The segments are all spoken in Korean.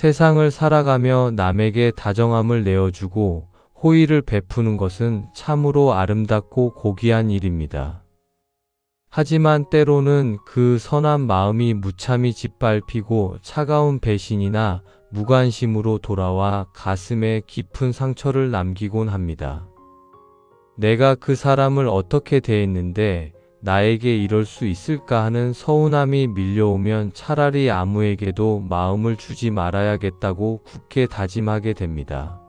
세상을 살아가며 남에게 다정함을 내어주고 호의를 베푸는 것은 참으로 아름답고 고귀한 일입니다. 하지만 때로는 그 선한 마음이 무참히 짓밟히고 차가운 배신이나 무관심으로 돌아와 가슴에 깊은 상처를 남기곤 합니다. 내가 그 사람을 어떻게 대했는데 나에게 이럴 수 있을까 하는 서운함이 밀려오면 차라리 아무에게도 마음을 주지 말아야겠다고 굳게 다짐하게 됩니다.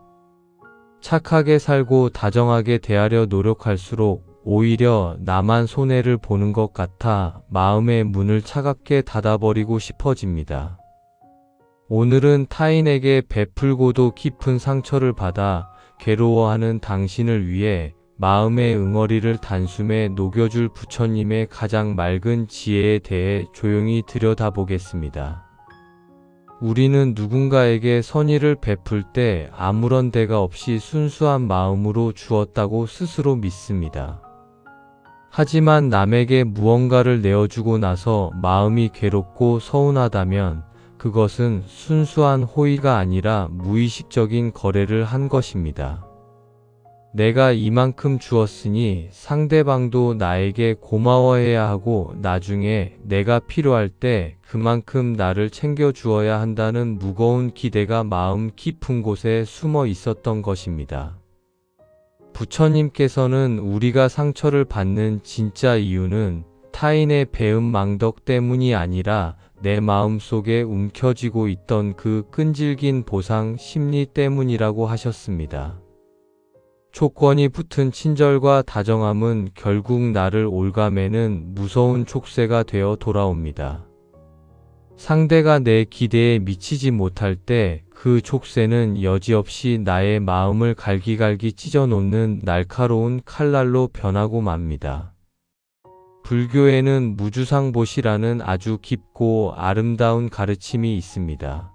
착하게 살고 다정하게 대하려 노력할수록 오히려 나만 손해를 보는 것 같아 마음의 문을 차갑게 닫아버리고 싶어집니다. 오늘은 타인에게 베풀고도 깊은 상처를 받아 괴로워하는 당신을 위해 마음의 응어리를 단숨에 녹여줄 부처님의 가장 맑은 지혜에 대해 조용히 들여다보겠습니다. 우리는 누군가에게 선의를 베풀 때 아무런 대가 없이 순수한 마음으로 주었다고 스스로 믿습니다. 하지만 남에게 무언가를 내어주고 나서 마음이 괴롭고 서운하다면 그것은 순수한 호의가 아니라 무의식적인 거래를 한 것입니다. 내가 이만큼 주었으니 상대방도 나에게 고마워해야 하고 나중에 내가 필요할 때 그만큼 나를 챙겨주어야 한다는 무거운 기대가 마음 깊은 곳에 숨어 있었던 것입니다. 부처님께서는 우리가 상처를 받는 진짜 이유는 타인의 배은망덕 때문이 아니라 내 마음 속에 움켜쥐고 있던 그 끈질긴 보상 심리 때문이라고 하셨습니다. 조건이 붙은 친절과 다정함은 결국 나를 올가매는 무서운 촉새가 되어 돌아옵니다. 상대가 내 기대에 미치지 못할 때 그 촉새는 여지없이 나의 마음을 갈기갈기 찢어놓는 날카로운 칼날로 변하고 맙니다. 불교에는 무주상보시라는 아주 깊고 아름다운 가르침이 있습니다.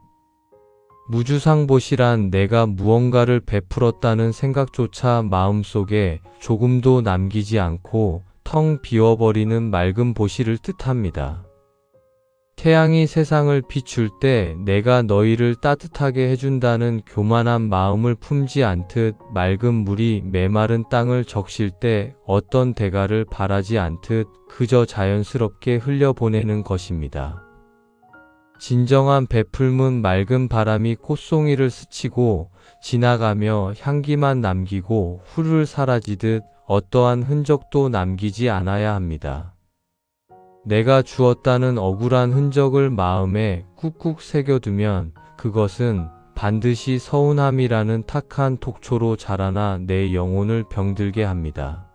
무주상보시란 내가 무언가를 베풀었다는 생각조차 마음속에 조금도 남기지 않고 텅 비워버리는 맑은 보시를 뜻합니다. 태양이 세상을 비출 때 내가 너희를 따뜻하게 해준다는 교만한 마음을 품지 않듯 맑은 물이 메마른 땅을 적실 때 어떤 대가를 바라지 않듯 그저 자연스럽게 흘려보내는 것입니다. 진정한 베풀문 맑은 바람이 콧송이를 스치고 지나가며 향기만 남기고 훌훌 사라지듯 어떠한 흔적도 남기지 않아야 합니다. 내가 주었다는 억울한 흔적을 마음에 꾹꾹 새겨두면 그것은 반드시 서운함이라는 탁한 독초로 자라나 내 영혼을 병들게 합니다.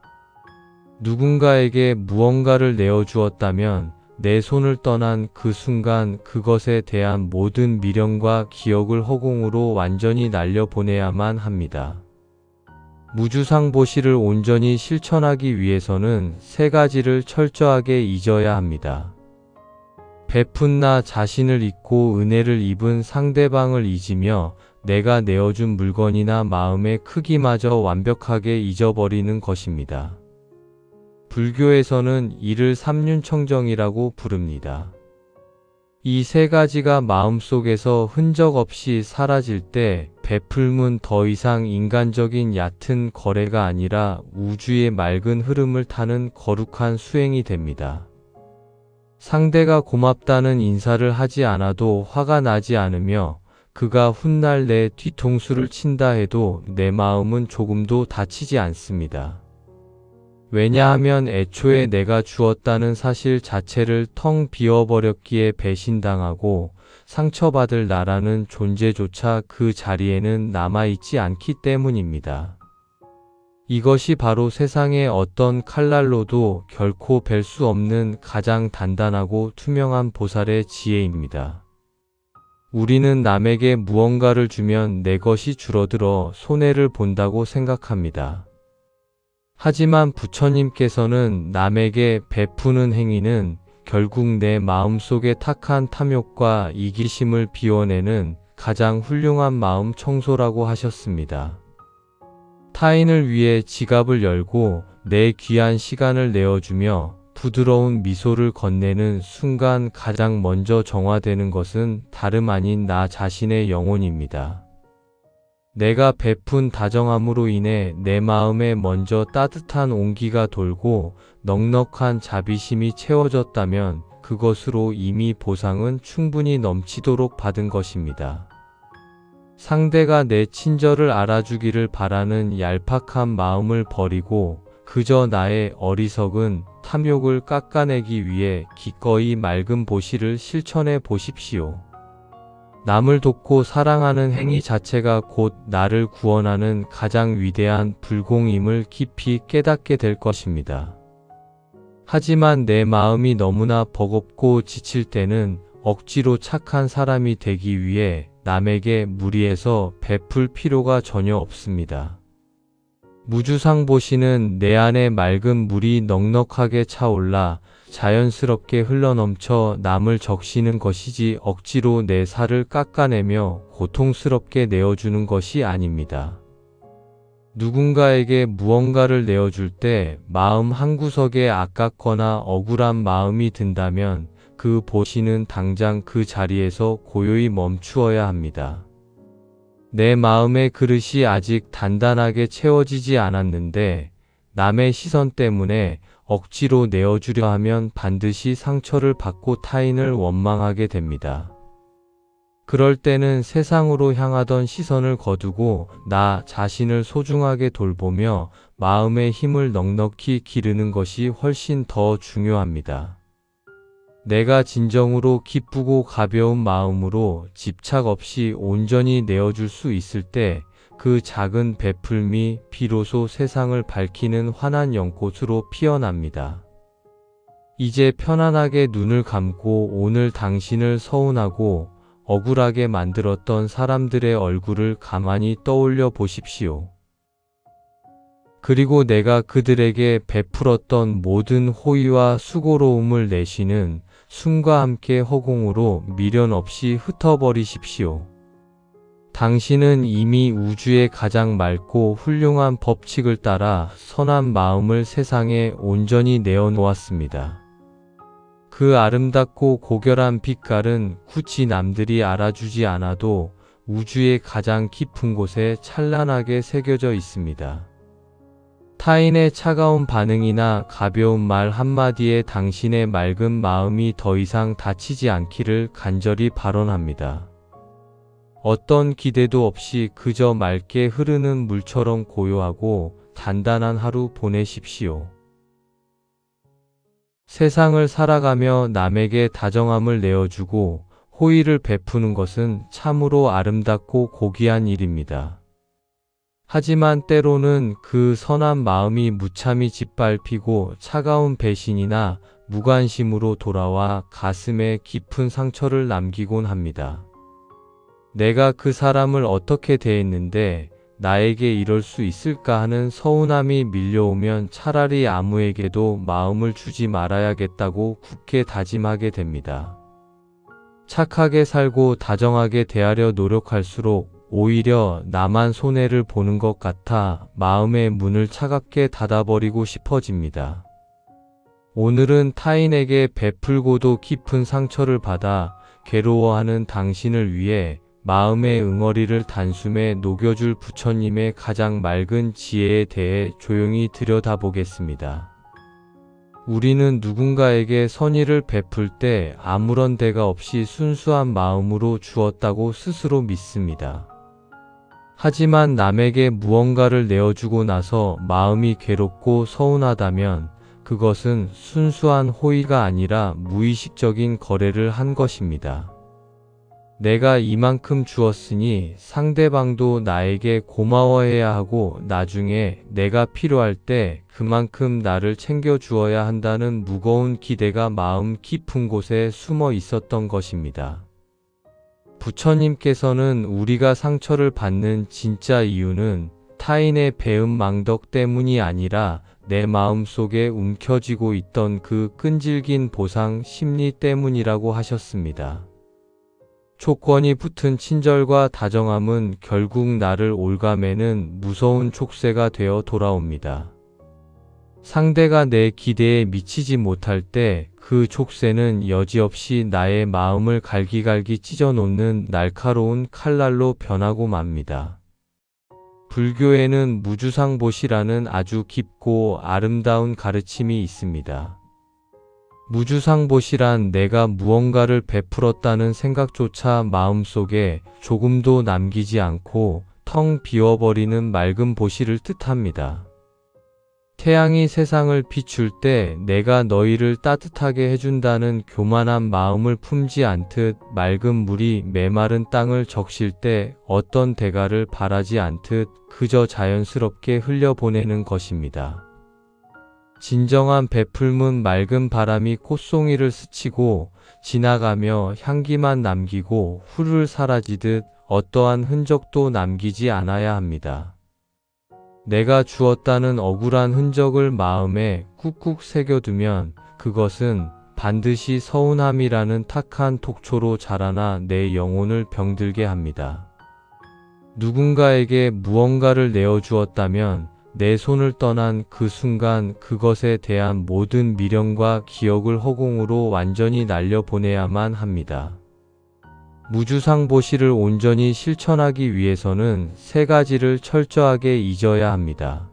누군가에게 무언가를 내어주었다면 내 손을 떠난 그 순간 그것에 대한 모든 미련과 기억을 허공으로 완전히 날려보내야만 합니다. 무주상보시를 온전히 실천하기 위해서는 세 가지를 철저하게 잊어야 합니다. 베푼 나 자신을 잊고 은혜를 입은 상대방을 잊으며 내가 내어준 물건이나 마음의 크기마저 완벽하게 잊어버리는 것입니다. 불교에서는 이를 삼륜청정이라고 부릅니다. 이 세 가지가 마음속에서 흔적 없이 사라질 때 베풀문 더 이상 인간적인 얕은 거래가 아니라 우주의 맑은 흐름을 타는 거룩한 수행이 됩니다. 상대가 고맙다는 인사를 하지 않아도 화가 나지 않으며 그가 훗날 내 뒤통수를 친다 해도 내 마음은 조금도 다치지 않습니다. 왜냐하면 애초에 내가 주었다는 사실 자체를 텅 비워버렸기에 배신당하고 상처받을 나라는 존재조차 그 자리에는 남아있지 않기 때문입니다. 이것이 바로 세상의 어떤 칼날로도 결코 벨 수 없는 가장 단단하고 투명한 보살의 지혜입니다. 우리는 남에게 무언가를 주면 내 것이 줄어들어 손해를 본다고 생각합니다. 하지만 부처님께서는 남에게 베푸는 행위는 결국 내 마음속의 탁한 탐욕과 이기심을 비워내는 가장 훌륭한 마음 청소라고 하셨습니다. 타인을 위해 지갑을 열고 내 귀한 시간을 내어주며 부드러운 미소를 건네는 순간 가장 먼저 정화되는 것은 다름 아닌 나 자신의 영혼입니다. 내가 베푼 다정함으로 인해 내 마음에 먼저 따뜻한 온기가 돌고 넉넉한 자비심이 채워졌다면 그것으로 이미 보상은 충분히 넘치도록 받은 것입니다. 상대가 내 친절을 알아주기를 바라는 얄팍한 마음을 버리고 그저 나의 어리석은 탐욕을 깎아내기 위해 기꺼이 맑은 보시를 실천해 보십시오. 남을 돕고 사랑하는 행위 자체가 곧 나를 구원하는 가장 위대한 불공임을 깊이 깨닫게 될 것입니다. 하지만 내 마음이 너무나 버겁고 지칠 때는 억지로 착한 사람이 되기 위해 남에게 무리해서 베풀 필요가 전혀 없습니다. 무주상보시는 내 안에 맑은 물이 넉넉하게 차올라 자연스럽게 흘러넘쳐 남을 적시는 것이지 억지로 내 살을 깎아내며 고통스럽게 내어주는 것이 아닙니다. 누군가에게 무언가를 내어줄 때 마음 한구석에 아깝거나 억울한 마음이 든다면 그 보시는 당장 그 자리에서 고요히 멈추어야 합니다. 내 마음의 그릇이 아직 단단하게 채워지지 않았는데 남의 시선 때문에 억지로 내어주려 하면 반드시 상처를 받고 타인을 원망하게 됩니다. 그럴 때는 세상으로 향하던 시선을 거두고 나 자신을 소중하게 돌보며 마음의 힘을 넉넉히 기르는 것이 훨씬 더 중요합니다. 내가 진정으로 기쁘고 가벼운 마음으로 집착 없이 온전히 내어줄 수 있을 때 그 작은 베풀미 비로소 세상을 밝히는 환한 연꽃으로 피어납니다. 이제 편안하게 눈을 감고 오늘 당신을 서운하고 억울하게 만들었던 사람들의 얼굴을 가만히 떠올려 보십시오. 그리고 내가 그들에게 베풀었던 모든 호의와 수고로움을 내쉬는 숨과 함께 허공으로 미련 없이 흩어버리십시오. 당신은 이미 우주의 가장 맑고 훌륭한 법칙을 따라 선한 마음을 세상에 온전히 내어놓았습니다. 그 아름답고 고결한 빛깔은 굳이 남들이 알아주지 않아도 우주의 가장 깊은 곳에 찬란하게 새겨져 있습니다. 타인의 차가운 반응이나 가벼운 말 한마디에 당신의 맑은 마음이 더 이상 다치지 않기를 간절히 발언합니다. 어떤 기대도 없이 그저 맑게 흐르는 물처럼 고요하고 단단한 하루 보내십시오. 세상을 살아가며 남에게 다정함을 내어주고 호의를 베푸는 것은 참으로 아름답고 고귀한 일입니다. 하지만 때로는 그 선한 마음이 무참히 짓밟히고 차가운 배신이나 무관심으로 돌아와 가슴에 깊은 상처를 남기곤 합니다. 내가 그 사람을 어떻게 대했는데 나에게 이럴 수 있을까 하는 서운함이 밀려오면 차라리 아무에게도 마음을 주지 말아야겠다고 굳게 다짐하게 됩니다. 착하게 살고 다정하게 대하려 노력할수록 오히려 나만 손해를 보는 것 같아 마음의 문을 차갑게 닫아버리고 싶어집니다. 오늘은 타인에게 베풀고도 깊은 상처를 받아 괴로워하는 당신을 위해 마음의 응어리를 단숨에 녹여줄 부처님의 가장 맑은 지혜에 대해 조용히 들여다보겠습니다. 우리는 누군가에게 선의를 베풀 때 아무런 대가 없이 순수한 마음으로 주었다고 스스로 믿습니다. 하지만 남에게 무언가를 내어주고 나서 마음이 괴롭고 서운하다면 그것은 순수한 호의가 아니라 무의식적인 거래를 한 것입니다. 내가 이만큼 주었으니 상대방도 나에게 고마워해야 하고 나중에 내가 필요할 때 그만큼 나를 챙겨주어야 한다는 무거운 기대가 마음 깊은 곳에 숨어 있었던 것입니다. 부처님께서는 우리가 상처를 받는 진짜 이유는 타인의 배은망덕 때문이 아니라 내 마음속에 움켜쥐고 있던 그 끈질긴 보상 심리 때문이라고 하셨습니다. 조건이 붙은 친절과 다정함은 결국 나를 올가매는 무서운 촉새가 되어 돌아옵니다. 상대가 내 기대에 미치지 못할 때 그 족쇄는 여지없이 나의 마음을 갈기갈기 찢어놓는 날카로운 칼날로 변하고 맙니다. 불교에는 무주상보시라는 아주 깊고 아름다운 가르침이 있습니다. 무주상보시란 내가 무언가를 베풀었다는 생각조차 마음속에 조금도 남기지 않고 텅 비워버리는 맑은 보시를 뜻합니다. 태양이 세상을 비출 때 내가 너희를 따뜻하게 해준다는 교만한 마음을 품지 않듯, 맑은 물이 메마른 땅을 적실 때 어떤 대가를 바라지 않듯 그저 자연스럽게 흘려보내는 것입니다. 진정한 베풀문 맑은 바람이 꽃송이를 스치고 지나가며 향기만 남기고 훌훌 사라지듯 어떠한 흔적도 남기지 않아야 합니다. 내가 주었다는 억울한 흔적을 마음에 꾹꾹 새겨두면 그것은 반드시 서운함이라는 탁한 독초로 자라나 내 영혼을 병들게 합니다. 누군가에게 무언가를 내어주었다면 내 손을 떠난 그 순간 그것에 대한 모든 미련과 기억을 허공으로 완전히 날려보내야만 합니다. 무주상보시를 온전히 실천하기 위해서는 세 가지를 철저하게 잊어야 합니다.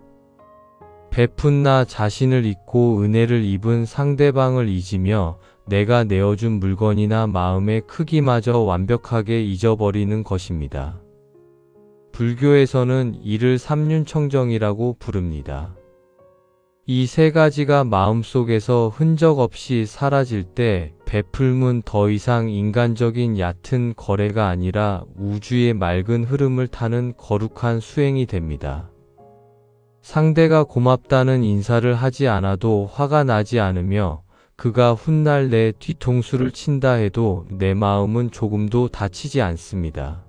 베푼 나 자신을 잊고 은혜를 입은 상대방을 잊으며 내가 내어준 물건이나 마음의 크기마저 완벽하게 잊어버리는 것입니다. 불교에서는 이를 삼륜청정이라고 부릅니다. 이 세 가지가 마음속에서 흔적 없이 사라질 때 베풀문 더 이상 인간적인 얕은 거래가 아니라 우주의 맑은 흐름을 타는 거룩한 수행이 됩니다. 상대가 고맙다는 인사를 하지 않아도 화가 나지 않으며 그가 훗날 내 뒤통수를 친다 해도 내 마음은 조금도 다치지 않습니다.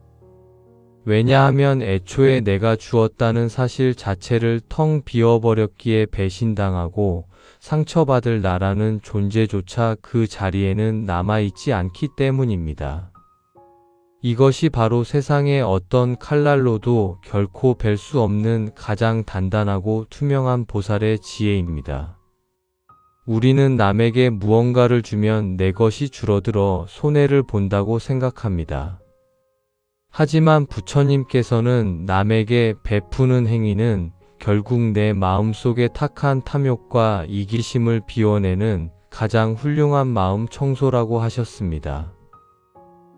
왜냐하면 애초에 내가 주었다는 사실 자체를 텅 비워버렸기에 배신당하고 상처받을 나라는 존재조차 그 자리에는 남아있지 않기 때문입니다. 이것이 바로 세상의 어떤 칼날로도 결코 벨 수 없는 가장 단단하고 투명한 보살의 지혜입니다. 우리는 남에게 무언가를 주면 내 것이 줄어들어 손해를 본다고 생각합니다. 하지만 부처님께서는 남에게 베푸는 행위는 결국 내 마음속의 탁한 탐욕과 이기심을 비워내는 가장 훌륭한 마음 청소라고 하셨습니다.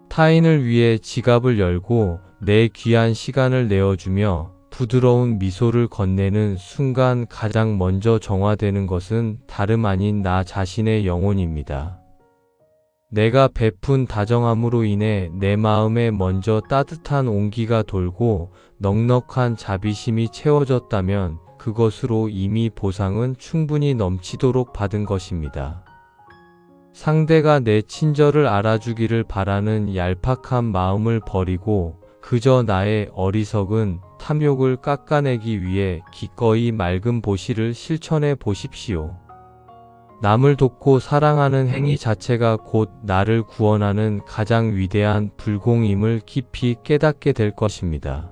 타인을 위해 지갑을 열고 내 귀한 시간을 내어주며 부드러운 미소를 건네는 순간 가장 먼저 정화되는 것은 다름 아닌 나 자신의 영혼입니다. 내가 베푼 다정함으로 인해 내 마음에 먼저 따뜻한 온기가 돌고 넉넉한 자비심이 채워졌다면 그것으로 이미 보상은 충분히 넘치도록 받은 것입니다. 상대가 내 친절을 알아주기를 바라는 얄팍한 마음을 버리고 그저 나의 어리석은 탐욕을 깎아내기 위해 기꺼이 맑은 보시를 실천해 보십시오. 남을 돕고 사랑하는 행위 자체가 곧 나를 구원하는 가장 위대한 불공임을 깊이 깨닫게 될 것입니다.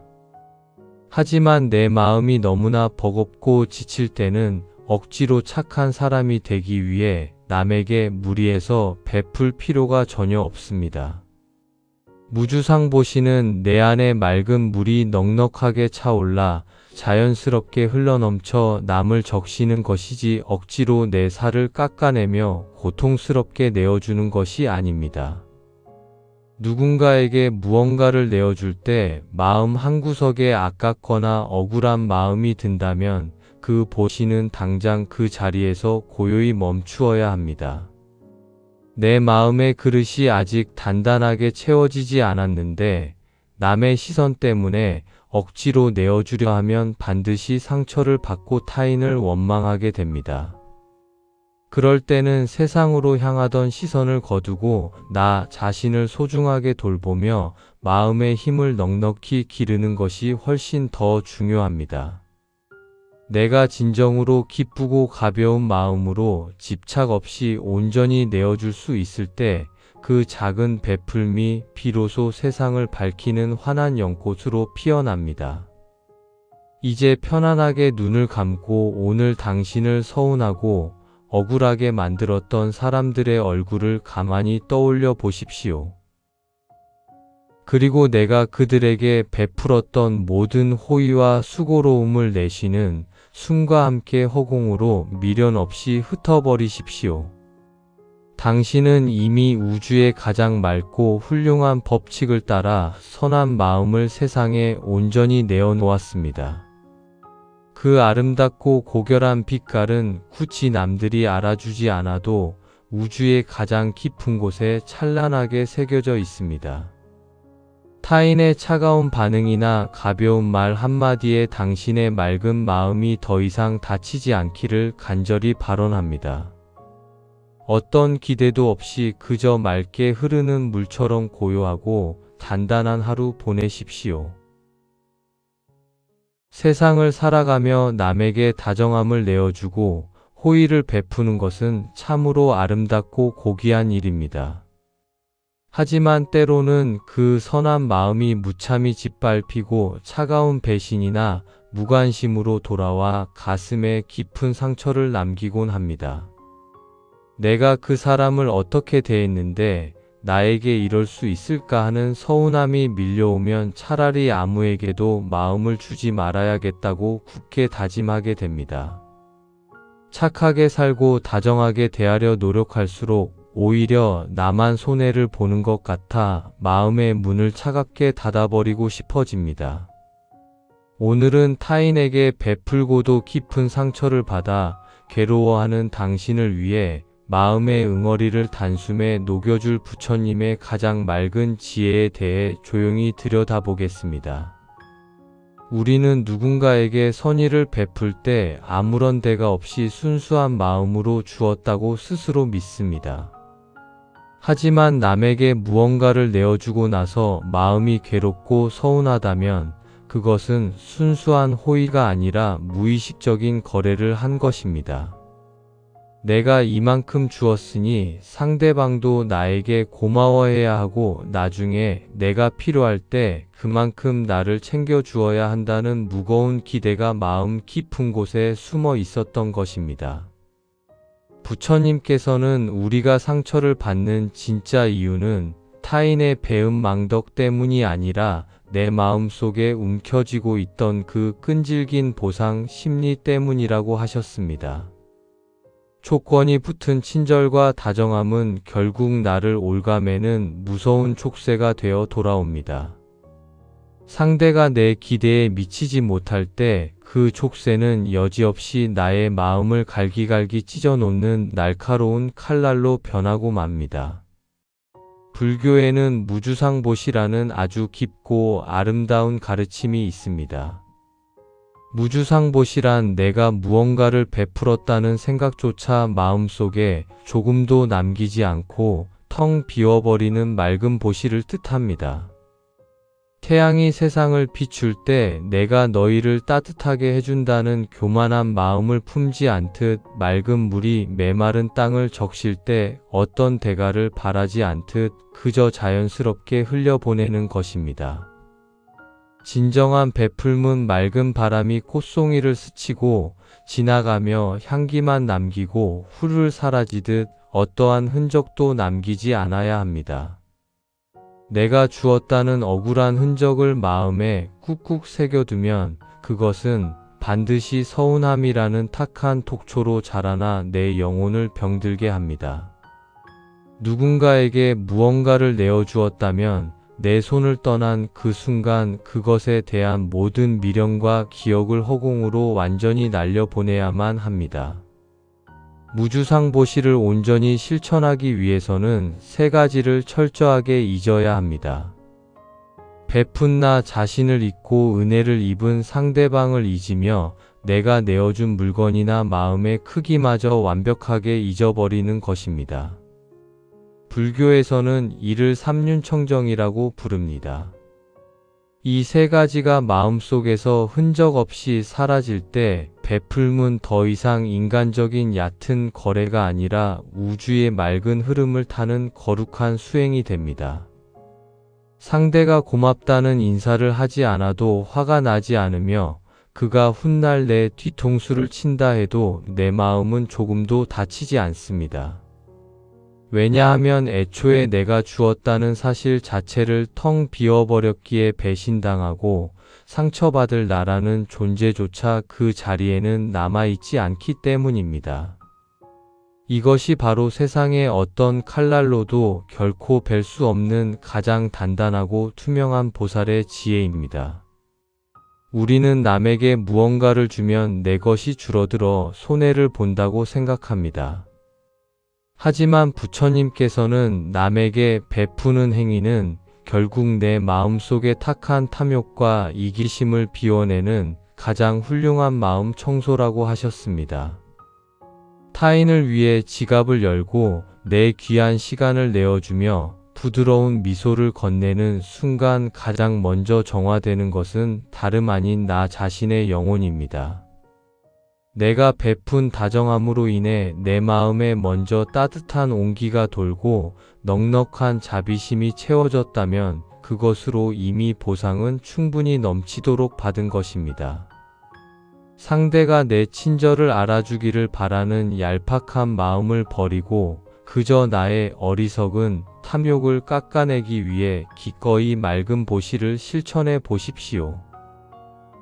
하지만 내 마음이 너무나 버겁고 지칠 때는 억지로 착한 사람이 되기 위해 남에게 무리해서 베풀 필요가 전혀 없습니다. 무주상보시는 내 안에 맑은 물이 넉넉하게 차올라 자연스럽게 흘러넘쳐 남을 적시는 것이지 억지로 내 살을 깎아내며 고통스럽게 내어주는 것이 아닙니다. 누군가에게 무언가를 내어줄 때 마음 한구석에 아깝거나 억울한 마음이 든다면 그 보시는 당장 그 자리에서 고요히 멈추어야 합니다. 내 마음의 그릇이 아직 단단하게 채워지지 않았는데 남의 시선 때문에 억지로 내어주려 하면 반드시 상처를 받고 타인을 원망하게 됩니다. 그럴 때는 세상으로 향하던 시선을 거두고 나 자신을 소중하게 돌보며 마음의 힘을 넉넉히 기르는 것이 훨씬 더 중요합니다. 내가 진정으로 기쁘고 가벼운 마음으로 집착 없이 온전히 내어줄 수 있을 때 그 작은 베풀미 비로소 세상을 밝히는 환한 연꽃으로 피어납니다. 이제 편안하게 눈을 감고 오늘 당신을 서운하고 억울하게 만들었던 사람들의 얼굴을 가만히 떠올려 보십시오. 그리고 내가 그들에게 베풀었던 모든 호의와 수고로움을 내쉬는 숨과 함께 허공으로 미련 없이 흩어버리십시오. 당신은 이미 우주의 가장 맑고 훌륭한 법칙을 따라 선한 마음을 세상에 온전히 내어놓았습니다. 그 아름답고 고결한 빛깔은 굳이 남들이 알아주지 않아도 우주의 가장 깊은 곳에 찬란하게 새겨져 있습니다. 타인의 차가운 반응이나 가벼운 말 한마디에 당신의 맑은 마음이 더 이상 다치지 않기를 간절히 발언합니다. 어떤 기대도 없이 그저 맑게 흐르는 물처럼 고요하고 단단한 하루 보내십시오. 세상을 살아가며 남에게 다정함을 내어주고 호의를 베푸는 것은 참으로 아름답고 고귀한 일입니다. 하지만 때로는 그 선한 마음이 무참히 짓밟히고 차가운 배신이나 무관심으로 돌아와 가슴에 깊은 상처를 남기곤 합니다. 내가 그 사람을 어떻게 대했는데 나에게 이럴 수 있을까 하는 서운함이 밀려오면 차라리 아무에게도 마음을 주지 말아야겠다고 굳게 다짐하게 됩니다. 착하게 살고 다정하게 대하려 노력할수록 오히려 나만 손해를 보는 것 같아 마음의 문을 차갑게 닫아버리고 싶어집니다. 오늘은 타인에게 베풀고도 깊은 상처를 받아 괴로워하는 당신을 위해 마음의 응어리를 단숨에 녹여줄 부처님의 가장 맑은 지혜에 대해 조용히 들여다보겠습니다. 우리는 누군가에게 선의를 베풀 때 아무런 대가 없이 순수한 마음으로 주었다고 스스로 믿습니다. 하지만 남에게 무언가를 내어주고 나서 마음이 괴롭고 서운하다면 그것은 순수한 호의가 아니라 무의식적인 거래를 한 것입니다. 내가 이만큼 주었으니 상대방도 나에게 고마워해야 하고 나중에 내가 필요할 때 그만큼 나를 챙겨주어야 한다는 무거운 기대가 마음 깊은 곳에 숨어 있었던 것입니다. 부처님께서는 우리가 상처를 받는 진짜 이유는 타인의 배은망덕 때문이 아니라 내 마음 속에 움켜쥐고 있던 그 끈질긴 보상 심리 때문이라고 하셨습니다. 조건이 붙은 친절과 다정함은 결국 나를 올가매는 무서운 촉새가 되어 돌아옵니다. 상대가 내 기대에 미치지 못할 때 그 촉새는 여지없이 나의 마음을 갈기갈기 찢어놓는 날카로운 칼날로 변하고 맙니다. 불교에는 무주상보시라는 아주 깊고 아름다운 가르침이 있습니다. 무주상보시란 내가 무언가를 베풀었다는 생각조차 마음속에 조금도 남기지 않고 텅 비워버리는 맑은 보시를 뜻합니다. 태양이 세상을 비출 때 내가 너희를 따뜻하게 해준다는 교만한 마음을 품지 않듯 맑은 물이 메마른 땅을 적실 때 어떤 대가를 바라지 않듯 그저 자연스럽게 흘려보내는 것입니다. 진정한 베풀문 맑은 바람이 꽃송이를 스치고 지나가며 향기만 남기고 훌훌 사라지듯 어떠한 흔적도 남기지 않아야 합니다. 내가 주었다는 억울한 흔적을 마음에 꾹꾹 새겨두면 그것은 반드시 서운함이라는 탁한 독초로 자라나 내 영혼을 병들게 합니다. 누군가에게 무언가를 내어주었다면 내 손을 떠난 그 순간 그것에 대한 모든 미련과 기억을 허공으로 완전히 날려보내야만 합니다. 무주상보시를 온전히 실천하기 위해서는 세 가지를 철저하게 잊어야 합니다. 베푼 나 자신을 잊고 은혜를 입은 상대방을 잊으며 내가 내어준 물건이나 마음의 크기마저 완벽하게 잊어버리는 것입니다. 불교에서는 이를 삼륜청정이라고 부릅니다. 이 세 가지가 마음속에서 흔적 없이 사라질 때 베풀문 더 이상 인간적인 얕은 거래가 아니라 우주의 맑은 흐름을 타는 거룩한 수행이 됩니다. 상대가 고맙다는 인사를 하지 않아도 화가 나지 않으며 그가 훗날 내 뒤통수를 친다 해도 내 마음은 조금도 다치지 않습니다. 왜냐하면 애초에 내가 주었다는 사실 자체를 텅 비워버렸기에 배신당하고 상처받을 나라는 존재조차 그 자리에는 남아있지 않기 때문입니다. 이것이 바로 세상의 어떤 칼날로도 결코 벨 수 없는 가장 단단하고 투명한 보살의 지혜입니다. 우리는 남에게 무언가를 주면 내 것이 줄어들어 손해를 본다고 생각합니다. 하지만 부처님께서는 남에게 베푸는 행위는 결국 내 마음속의 탁한 탐욕과 이기심을 비워내는 가장 훌륭한 마음 청소라고 하셨습니다. 타인을 위해 지갑을 열고 내 귀한 시간을 내어주며 부드러운 미소를 건네는 순간 가장 먼저 정화되는 것은 다름 아닌 나 자신의 영혼입니다. 내가 베푼 다정함으로 인해 내 마음에 먼저 따뜻한 온기가 돌고 넉넉한 자비심이 채워졌다면 그것으로 이미 보상은 충분히 넘치도록 받은 것입니다. 상대가 내 친절을 알아주기를 바라는 얄팍한 마음을 버리고 그저 나의 어리석은 탐욕을 깎아내기 위해 기꺼이 맑은 보시를 실천해 보십시오.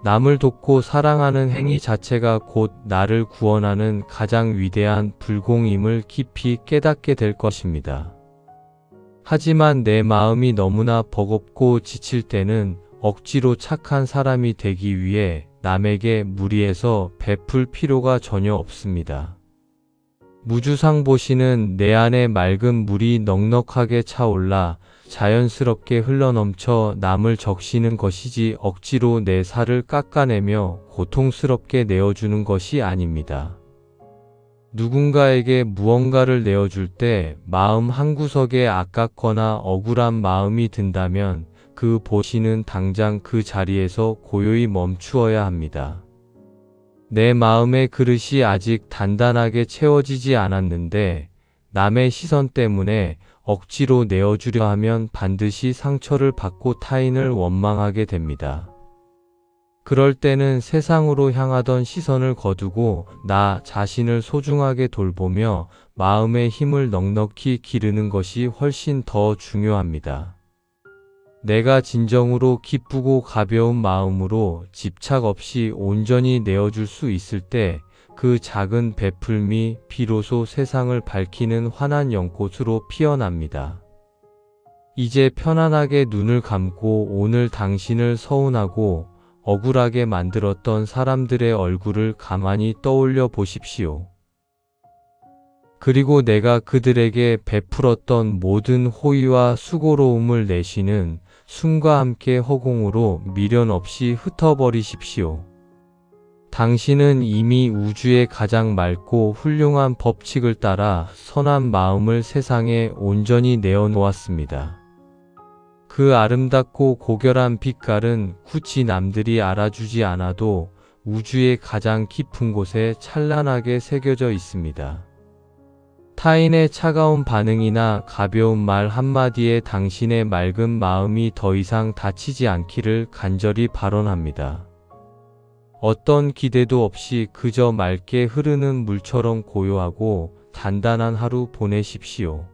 남을 돕고 사랑하는 행위 자체가 곧 나를 구원하는 가장 위대한 불공임을 깊이 깨닫게 될 것입니다. 하지만 내 마음이 너무나 버겁고 지칠 때는 억지로 착한 사람이 되기 위해 남에게 무리해서 베풀 필요가 전혀 없습니다. 무주상보시는 내 안에 맑은 물이 넉넉하게 차올라 자연스럽게 흘러넘쳐 남을 적시는 것이지 억지로 내 살을 깎아내며 고통스럽게 내어주는 것이 아닙니다. 누군가에게 무언가를 내어줄 때 마음 한구석에 아깝거나 억울한 마음이 든다면 그 보시는 당장 그 자리에서 고요히 멈추어야 합니다. 내 마음의 그릇이 아직 단단하게 채워지지 않았는데 남의 시선 때문에 억지로 내어주려 하면 반드시 상처를 받고 타인을 원망하게 됩니다. 그럴 때는 세상으로 향하던 시선을 거두고 나 자신을 소중하게 돌보며 마음의 힘을 넉넉히 기르는 것이 훨씬 더 중요합니다. 내가 진정으로 기쁘고 가벼운 마음으로 집착 없이 온전히 내어줄 수 있을 때 그 작은 베풀미 비로소 세상을 밝히는 환한 연꽃으로 피어납니다. 이제 편안하게 눈을 감고 오늘 당신을 서운하고 억울하게 만들었던 사람들의 얼굴을 가만히 떠올려 보십시오. 그리고 내가 그들에게 베풀었던 모든 호의와 수고로움을 내쉬는 숨과 함께 허공으로 미련 없이 흩어버리십시오. 당신은 이미 우주의 가장 맑고 훌륭한 법칙을 따라 선한 마음을 세상에 온전히 내어놓았습니다. 그 아름답고 고결한 빛깔은 굳이 남들이 알아주지 않아도 우주의 가장 깊은 곳에 찬란하게 새겨져 있습니다. 타인의 차가운 반응이나 가벼운 말 한마디에 당신의 맑은 마음이 더 이상 다치지 않기를 간절히 발언합니다. 어떤 기대도 없이 그저 맑게 흐르는 물처럼 고요하고 단단한 하루 보내십시오.